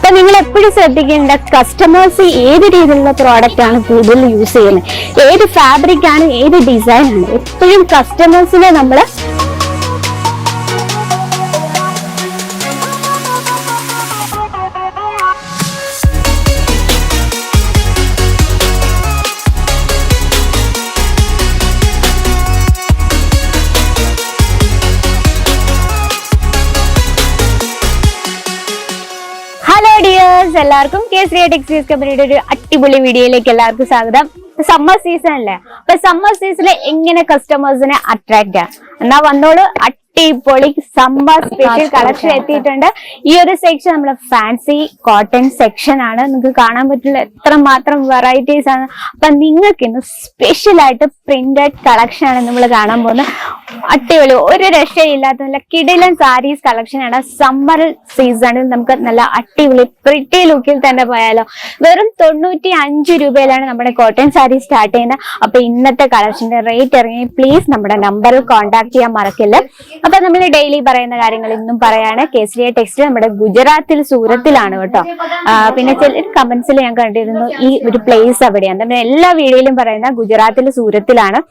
അപ്പൊ നിങ്ങൾ എപ്പോഴും ശ്രദ്ധിക്കേണ്ട കസ്റ്റമേഴ്സ് ഏത് രീതിയിലുള്ള പ്രോഡക്റ്റ് ആണ് കൂടുതൽ യൂസ് ചെയ്യുന്നത്, ഏത് ഫാബ്രിക് ആണ്, ഏത് ഡിസൈൻ ആണ്. എപ്പോഴും കസ്റ്റമേഴ്സിനെ നമ്മൾ എല്ലാവർക്കും കേസരിയ ടെക്സ്റ്റൈൽസ് കമ്പനിയുടെ ഒരു അടിപൊളി വീഡിയോയിലേക്ക് എല്ലാവർക്കും സ്വാഗതം. സമ്മർ സീസൺ അല്ലേ, അപ്പൊ സമ്മർ സീസണിൽ എങ്ങനെ കസ്റ്റമേഴ്സിനെ അട്രാക്ട് ചെയ്യാം എന്നാ വന്നോളൂ. അടിപൊളി സമ്മർ സ്പെഷ്യൽ കളക്ഷൻ എത്തിയിട്ടുണ്ട്. ഈ ഒരു സെക്ഷൻ നമ്മുടെ ഫാൻസി കോട്ടൺ സെക്ഷൻ ആണ്. നിങ്ങൾക്ക് കാണാൻ പറ്റില്ല എത്രമാത്രം വെറൈറ്റീസ് ആണ്. അപ്പൊ നിങ്ങൾക്ക് ഇന്ന് സ്പെഷ്യൽ ആയിട്ട് പ്രിന്റഡ് കളക്ഷൻ ആണ് നമ്മൾ കാണാൻ പോകുന്നത്. അടിപൊളി, ഒരു രക്ഷയില്ലാത്ത നല്ല കിടിലൻ സാരീസ് കളക്ഷൻ ആണ്. സമ്മർ സീസണിൽ നമുക്ക് നല്ല അടിപൊളി പ്രിറ്റി ലുക്കിൽ തന്നെ പോയാലോ. വെറും 95 രൂപയിലാണ് നമ്മുടെ കോട്ടൺ സാരി സ്റ്റാർട്ട് ചെയ്യുന്നത്. അപ്പൊ ഇന്നത്തെ കളക്ഷന്റെ റേറ്റ് ഇറങ്ങി പ്ലീസ് നമ്മുടെ നമ്പറിൽ കോൺടാക്ട് ചെയ്യാൻ മറക്കില്ല. അപ്പൊ നമ്മൾ ഡെയിലി പറയുന്ന കാര്യങ്ങൾ ഇന്നും പറയാണ്. കേസരിയ ടെക്സ്റ്റൈൽ നമ്മുടെ ഗുജറാത്തിൽ സൂറത്തിലാണ് കേട്ടോ. പിന്നെ ചില കമന്റ്സിൽ ഞാൻ കണ്ടിരുന്നു ഈ ഒരു പ്ലേസ് എവിടെയാണ്. നമ്മൾ എല്ലാ വീഡിയോയിലും പറയുന്ന ഗുജറാത്തിൽ സൂറത്തിലാണ്.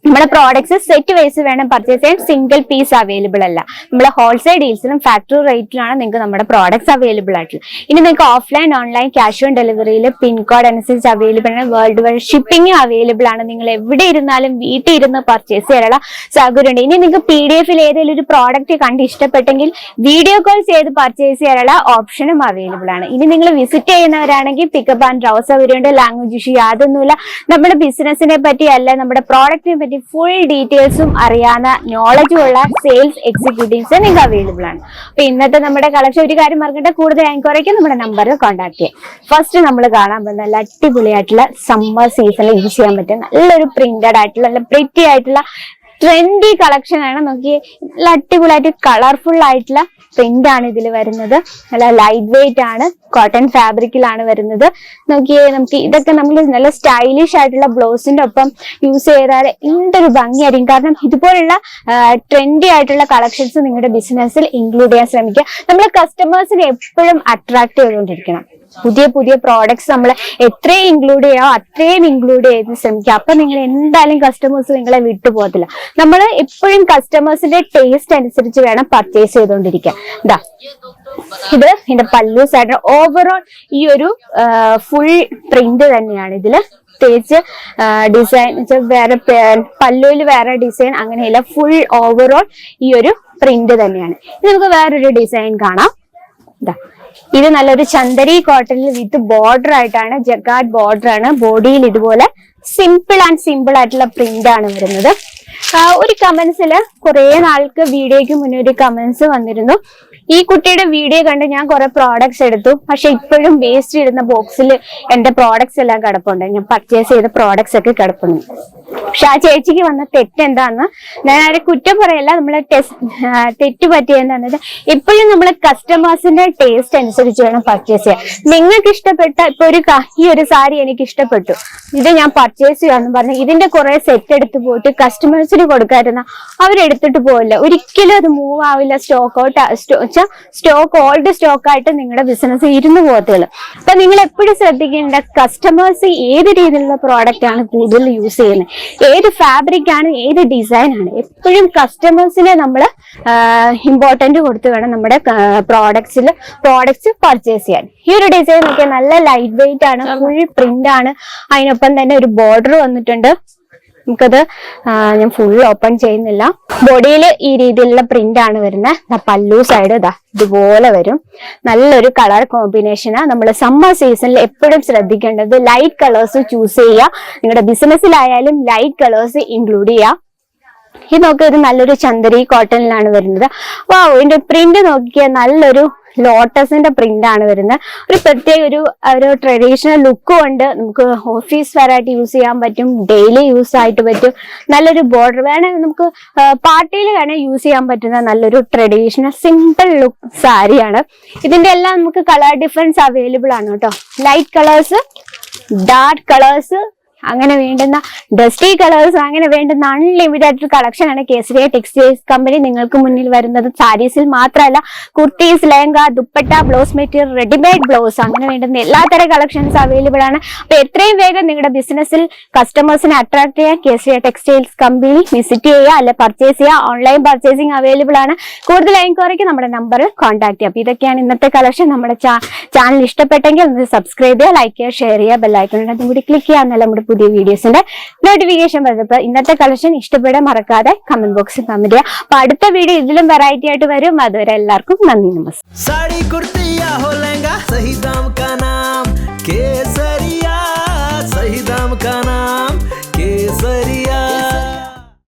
നമ്മുടെ പ്രോഡക്ട്സ് സെറ്റ് വൈസ് വേണം പർച്ചേസ് ചെയ്യാൻ, സിംഗിൾ പീസ് അവൈലബിൾ അല്ല. നമ്മുടെ ഹോൾസെയിൽ ഡീൽസിലും ഫാക്ടറി റേറ്റിലാണ് നിങ്ങൾക്ക് നമ്മുടെ പ്രോഡക്ട്സ് അവൈലബിൾ ആയിട്ടുള്ളത്. ഇനി നിങ്ങൾക്ക് ഓഫ്ലൈൻ ഓൺലൈൻ ക്യാഷ് ഓൺ ഡെലിവറിയിൽ പിൻകോഡ് അനുസരിച്ച് അവൈലബിൾ ആണ്. വേൾഡ് വൈഡ് ഷിപ്പിംഗ് അവൈലബിൾ ആണ്. നിങ്ങൾ എവിടെ ഇരുന്നാലും വീട്ടിൽ ഇരുന്ന് പർച്ചേസ് ചെയ്യാനുള്ള സൗകര്യമുണ്ട്. ഇനി നിങ്ങൾക്ക് PDF ഏതെങ്കിലും ഒരു പ്രോഡക്റ്റ് കണ്ട് ഇഷ്ടപ്പെട്ടെങ്കിൽ വീഡിയോ കോൾ ചെയ്ത് പർച്ചേസ് ചെയ്യാനുള്ള ഓപ്ഷനും അവൈലബിൾ ആണ്. ഇനി നിങ്ങൾ വിസിറ്റ് ചെയ്യുന്നവരാണെങ്കിൽ പിക്കപ്പ് ആൻഡ് ഡ്രോപ്പ് സൗകര്യമുണ്ട്. ലാംഗ്വേജ് ഇഷ്യൂ യാതൊന്നുമില്ല. നമ്മുടെ ബിസിനസിനെ പറ്റി അല്ല, നമ്മുടെ പ്രോഡക്റ്റിനെ പറ്റി ഫുൾ ഡീറ്റെയിൽസും അറിയാവുന്ന നോളജും ഉള്ള സെയിൽസ് എക്സിക്യൂട്ടീവ്സ് നിങ്ങൾക്ക് അവൈലബിൾ ആണ്. അപ്പൊ ഇന്നത്തെ നമ്മുടെ കളക്ഷൻ ഒരു കാര്യം മറക്കട്ടെ, കൂടുതൽ എൻക്വയറിക്ക് നമ്മുടെ നമ്പറിൽ കോൺടാക്ട് ചെയ്യാം. ഫസ്റ്റ് നമ്മൾ കാണാൻ പോകുന്ന നല്ല അടിപൊളിയായിട്ടുള്ള സമ്മർ സീസണിൽ യൂസ് ചെയ്യാൻ പറ്റും നല്ലൊരു പ്രിന്റഡ് ആയിട്ടുള്ള നല്ല പ്രിറ്റി ആയിട്ടുള്ള ട്രെൻഡി കളക്ഷൻ ആണ്. നോക്കി, നല്ല അടിപൊളിയായിട്ട് കളർഫുൾ ആയിട്ടുള്ള പ്രിന്റ് ആണ് ഇതിൽ വരുന്നത്. നല്ല ലൈറ്റ് വെയിറ്റ് ആണ്, കോട്ടൺ ഫാബ്രിക്കിലാണ് വരുന്നത്. നോക്കിയേ, നമുക്ക് ഇതൊക്കെ നമ്മൾ നല്ല സ്റ്റൈലിഷ് ആയിട്ടുള്ള ബ്ലൗസിന്റെ ഒപ്പം യൂസ് ചെയ്താൽ എന്തൊരു ഭംഗിയായിരിക്കും. കാരണം ഇതുപോലുള്ള ട്രെൻഡി ആയിട്ടുള്ള കളക്ഷൻസ് നിങ്ങളുടെ ബിസിനസ്സിൽ ഇൻക്ലൂഡ് ചെയ്യാൻ ശ്രമിക്കുക. നമ്മൾ കസ്റ്റമേഴ്സിനെ എപ്പോഴും അട്രാക്ട് ചെയ്തുകൊണ്ടിരിക്കണം. പുതിയ പുതിയ പ്രോഡക്ട്സ് നമ്മൾ എത്രയും ഇൻക്ലൂഡ് ചെയ്യാമോ അത്രയും ഇൻക്ലൂഡ് ചെയ്ത് ശ്രമിക്കുക. അപ്പൊ നിങ്ങൾ എന്തായാലും കസ്റ്റമേഴ്സ് നിങ്ങളെ വിട്ടുപോകത്തില്ല. നമ്മൾ എപ്പോഴും കസ്റ്റമേഴ്സിന്റെ ടേസ്റ്റ് അനുസരിച്ച് വേണം പർച്ചേസ് ചെയ്തുകൊണ്ടിരിക്കുക. ഇതാ, ഇത് ഇതിന്റെ പല്ലു സൈഡ് ഓവറോൾ ഈ ഒരു ഫുൾ പ്രിന്റ് തന്നെയാണ്. ഇതില് പ്രത്യേകിച്ച് ഡിസൈൻ വേറെ, പല്ലുവിൽ വേറെ ഡിസൈൻ അങ്ങനെയല്ല, ഫുൾ ഓവറോൾ ഈ ഒരു പ്രിന്റ് തന്നെയാണ്. ഇത് നമുക്ക് വേറൊരു ഡിസൈൻ കാണാം. ഇതാ, ഇത് നല്ലൊരു ചന്ദരി കോട്ടണിൽ വിത്ത് ബോർഡർ ആയിട്ടാണ്, ജഗാർഡ് ബോർഡർ ആണ്. ബോഡിയിൽ ഇതുപോലെ സിമ്പിൾ ആയിട്ടുള്ള പ്രിന്റ് ആണ് വരുന്നത്. ഒരു കമന്റ്സില് കുറെ നാൾക്ക് വീഡിയോയ്ക്ക് മുന്നേ ഒരു കമന്റ്സ് വന്നിരുന്നു, ഈ കുട്ടിയുടെ വീഡിയോ കണ്ട് ഞാൻ കുറെ പ്രോഡക്ട്സ് എടുത്തു, പക്ഷെ ഇപ്പോഴും വേസ്റ്റ് ഇടുന്ന ബോക്സിൽ എന്റെ പ്രോഡക്ട്സ് എല്ലാം കിടപ്പുണ്ട്, ഞാൻ പർച്ചേസ് ചെയ്ത പ്രോഡക്ട്സ് ഒക്കെ കിടപ്പുണ്ട്. പക്ഷെ ആ ചേച്ചിക്ക് വന്ന തെറ്റ് എന്താന്ന് ഞാൻ ആരെ കുറ്റം പറയല്ല, നമ്മളെ തെറ്റ് പറ്റിയെന്താന്നത് എപ്പോഴും നമ്മളെ കസ്റ്റമേഴ്സിന്റെ ടേസ്റ്റ് അനുസരിച്ച് വേണം പർച്ചേസ് ചെയ്യാൻ. നിങ്ങൾക്ക് ഇഷ്ടപ്പെട്ട ഇപ്പൊ ഈ ഒരു സാരി എനിക്ക് ഇഷ്ടപ്പെട്ടു, ഇത് ഞാൻ പർച്ചേസ് ചെയ്യാന്ന് പറഞ്ഞു ഇതിന്റെ കുറെ സെറ്റ് എടുത്ത് പോയിട്ട് കസ്റ്റമേഴ്സിന് കൊടുക്കാതിരുന്ന അവരെടുത്തിട്ട് പോവില്ല, ഒരിക്കലും അത് മൂവ് ആവില്ല. സ്റ്റോക്ക് ഓൾഡ് സ്റ്റോക്ക് ആയിട്ട് നിങ്ങളുടെ ബിസിനസ് ഇരുന്ന് പോകത്തുള്ളൂ. അപ്പൊ നിങ്ങൾ എപ്പോഴും ശ്രദ്ധിക്കേണ്ട കസ്റ്റമേഴ്സ് ഏത് രീതിയിലുള്ള പ്രോഡക്റ്റ് ആണ് കൂടുതൽ യൂസ് ചെയ്യുന്നത്, ഏത് ഫാബ്രിക് ആണ്, ഏത് ഡിസൈൻ ആണ്. എപ്പോഴും കസ്റ്റമേഴ്സിനെ നമ്മൾ ഇമ്പോർട്ടന്റ് കൊടുത്ത് വേണം നമ്മുടെ പ്രോഡക്ട്സ് പർച്ചേസ് ചെയ്യാൻ. ഈ ഒരു ഡിസൈൻ ഒക്കെ നല്ല ലൈറ്റ് വെയിറ്റ് ആണ്, ഫുൾ പ്രിന്റ് ആണ്, അതിനൊപ്പം തന്നെ ഒരു ബോർഡർ വന്നിട്ടുണ്ട്. നമുക്കത് ഞാൻ ഫുൾ ഓപ്പൺ ചെയ്യുന്നില്ല. ബോഡിയിൽ ഈ രീതിയിലുള്ള പ്രിന്റ് ആണ് വരുന്നത്. പല്ലു സൈഡ് ഇതാ ഇതുപോലെ വരും. നല്ലൊരു കളർ കോമ്പിനേഷനാ. നമ്മൾ സമ്മർ സീസണിൽ എപ്പോഴും ശ്രദ്ധിക്കേണ്ടത് ലൈറ്റ് കളേഴ്സ് ചൂസ് ചെയ്യുക. നിങ്ങളുടെ ബിസിനസ്സിലായാലും ലൈറ്റ് കളേഴ്സ് ഇൻക്ലൂഡ് ചെയ്യുക. ഇത് നോക്കിയ ഒരു നല്ലൊരു ചന്ദരി കോട്ടണിലാണ് വരുന്നത്. ഇതിന്റെ പ്രിന്റ് നോക്കിയാൽ നല്ലൊരു ലോട്ടസിന്റെ പ്രിന്റ് ആണ് വരുന്നത്. ഒരു പ്രത്യേക ഒരു ട്രഡീഷണൽ ലുക്കും ഉണ്ട്. നമുക്ക് ഓഫീസ് വെയറായിട്ട് യൂസ് ചെയ്യാൻ പറ്റും, ഡെയിലി യൂസ് ആയിട്ട് പറ്റും. നല്ലൊരു ബോർഡർ വേണേ നമുക്ക് പാർട്ടിയിൽ വേണേൽ യൂസ് ചെയ്യാൻ പറ്റുന്ന നല്ലൊരു ട്രഡീഷണൽ സിമ്പിൾ ലുക്ക് സാരിയാണ്. ഇതിന്റെ എല്ലാം നമുക്ക് കളർ ഡിഫറൻസ് അവൈലബിൾ ആണ് കേട്ടോ. ലൈറ്റ് കളേഴ്സ്, ഡാർക്ക് കളേഴ്സ്, അങ്ങനെ വേണ്ടുന്ന ഡസ്റ്റി കളേഴ്സ്, അങ്ങനെ വേണ്ടുന്ന അൺലിമിറ്റഡ് കളക്ഷൻ ആണ് കേസരിയ ടെക്സ്റ്റൈൽസ് കമ്പനി നിങ്ങൾക്ക് മുന്നിൽ വരുന്നത്. സാരീസിൽ മാത്രമല്ല, kurtis, lehenga, dupatta, blouse material, readymade blouse, അങ്ങനെ വേണ്ടുന്ന എല്ലാത്തരം കളക്ഷൻസ് അവൈലബിൾ ആണ്. അപ്പൊ എത്രയും വേഗം നിങ്ങളുടെ ബിസിനസ്സിൽ കസ്റ്റമേഴ്സിനെ അട്രാക്ട് ചെയ്യാൻ കേസരിയ ടെക്സ്റ്റൈൽസ് കമ്പനി വിസിറ്റ് ചെയ്യുക, അല്ലെ പർച്ചേസ് ചെയ്യുക. ഓൺലൈൻ പർച്ചേസിംഗ് അവൈലബിൾ ആണ്. കൂടുതൽ എൻക്വയറിക്ക് നമ്മുടെ നമ്പറിൽ കോൺടാക്ട് ചെയ്യാം. അപ്പൊ ഇതൊക്കെയാണ് ഇന്നത്തെ കളക്ഷൻ. നമ്മുടെ ചാനൽ ഇഷ്ടപ്പെട്ടെങ്കിൽ ഒന്ന് സബ്സ്ക്രൈബ് ചെയ്യുക, ലൈക്ക് ചെയ്യുക, ഷെയർ ചെയ്യുക, ബെല്ലൈക്കൺ അതും കൂടി ക്ലിക്ക് ചെയ്യുക. എന്നാൽ നമ്മുടെ പുതിയ വീഡിയോസിന്റെ നോട്ടിഫിക്കേഷൻ വരുമ്പോൾ ഇന്നത്തെ കളക്ഷൻ ഇഷ്ടപ്പെടാൻ മറക്കാതെ കമന്റ് ബോക്സിൽ കമന്റ് ചെയ്യുക. അപ്പൊ അടുത്ത വീഡിയോ ഇതിലും വെറൈറ്റി ആയിട്ട് വരും. അതുവരെ എല്ലാവർക്കും നന്ദി, നമസ്കാരം.